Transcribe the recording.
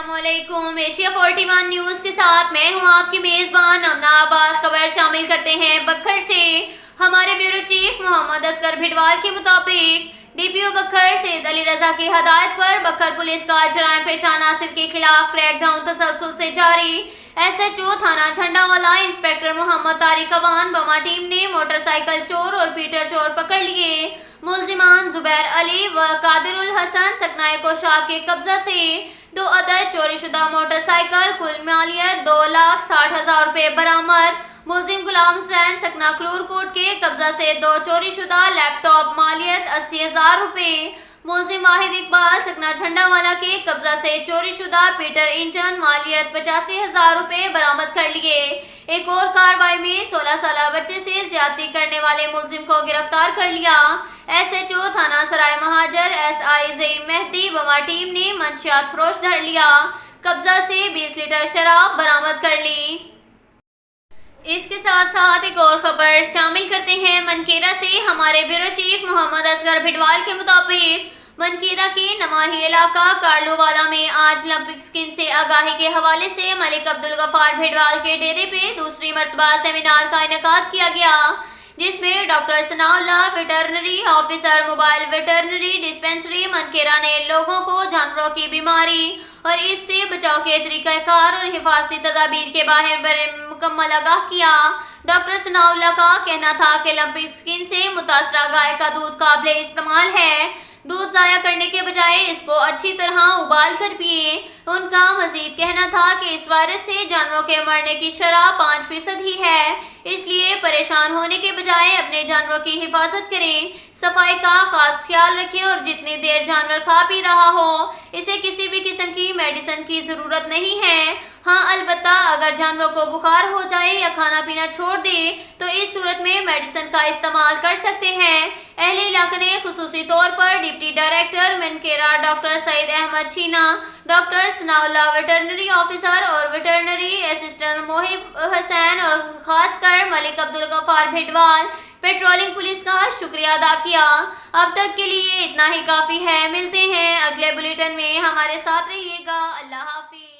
السلام علیکم۔ Asia 41 news کے ساتھ میں ہوں آپ کی میزبان امنا عباس۔ خبر شامل کرتے ہیں بکھر سے۔ ہمارے بیورو چیف محمد اصغر بھٹوال کے مطابق ڈی پی او بکھر سید علی رضا کی ہدایت پر بکھر پولیس کا جرائم پیشہ عناصر کے خلاف کریک ڈاؤن تسلسل سے جاری۔ ایس ایچ او تھانہ جھنڈا والا انسپکٹر محمد طارق اوان بما ٹیم نے موٹر سائیکل چور اور پیٹر چور پکڑ لیے۔ ملزمان زبیر علی و قادر الحسن سکنائے کوشاب کے قبضہ سے 2 عدد چوری شدہ موٹر سائیکل کل مالیت 2,60,000 روپے برآمد۔ ملزم غلام حسین سکنا کلور کوٹ کے قبضہ سے 2 چوری شدہ لیپ ٹاپ مالیت 80,000 روپے۔ ملزم واحد اقبال سکنا جھنڈا والا کے قبضہ سے چوری شدہ پیٹر انجن مالیت 85,000 روپے برآمد کر لیے۔ ایک اور کارروائی میں 16 سالہ بچے سے زیادتی کرنے والے ملزم کو گرفتار کر لیا۔ ایس ایچ او تھانہ سرائے مہاجر ایس آئی زئی مہدی بما ٹیم نے منشیات فروش دھر لیا۔ قبضہ سے 20 لیٹر شراب برآمد کر لی۔ اس کے ساتھ ساتھ ایک اور خبر شامل کرتے ہیں منکیرا سے۔ ہمارے بیورو چیف محمد اصغر بھٹوال کے مطابق منکیرا کے نواحی علاقہ کارلو والا میں آج اولمپک اسکیم سے آگاہی کے حوالے سے ملک عبدالغفار بھٹوال کے ڈیرے پہ دوسری مرتبہ سیمینار کا انعقاد کیا گیا، جس میں doctor Sanaullah veterinary officer mobile veterinary dispensary Mankera نے لوگوں کو جانوروں کی بیماری اور اس سے بچاؤ کے طریقہ کار اور حفاظتی تدابیر کے بارے میں مکمل آگاہ کیا۔ ڈاکٹر ثناء اللہ کا کہنا تھا کہ اولمپک اسکیم سے متاثرہ گائے کا دودھ قابل استعمال ہے، دودھ ضائع کرنے کے بجائے اس کو اچھی طرح ابال کر پیئے۔ ان کا مزید کہنا تھا کہ اس وائرس سے جانوروں کے مرنے کی شرح 5% ہی ہے، اس لیے پریشان ہونے کے بجائے اپنے جانوروں کی حفاظت کریں، صفائی کا خاص خیال رکھیں اور جتنی دیر جانور کھا پی رہا ہو اسے کسی بھی قسم کی میڈیسن کی ضرورت نہیں ہے۔ ہاں البتہ اگر جانوروں کو بخار ہو جائے یا کھانا پینا چھوڑ دے تو اس صورت میں میڈیسن کا استعمال کر سکتے ہیں۔ اہل علاقہ نے خصوصی طور پر ڈپٹی ڈائریکٹر منکیرا ڈاکٹر سعید احمد چھینا، doctor Sanaullah veterinary officer اور ویٹرنری اسسٹنٹ محب حسین اور خاص کر ملک عبدالغفار بھٹوال پیٹرولنگ پولیس کا شکریہ ادا کیا۔ اب تک کے لیے اتنا ہی کافی ہے، ملتے ہیں اگلے بلیٹن میں، ہمارے ساتھ رہیے گا۔ اللہ حافظ۔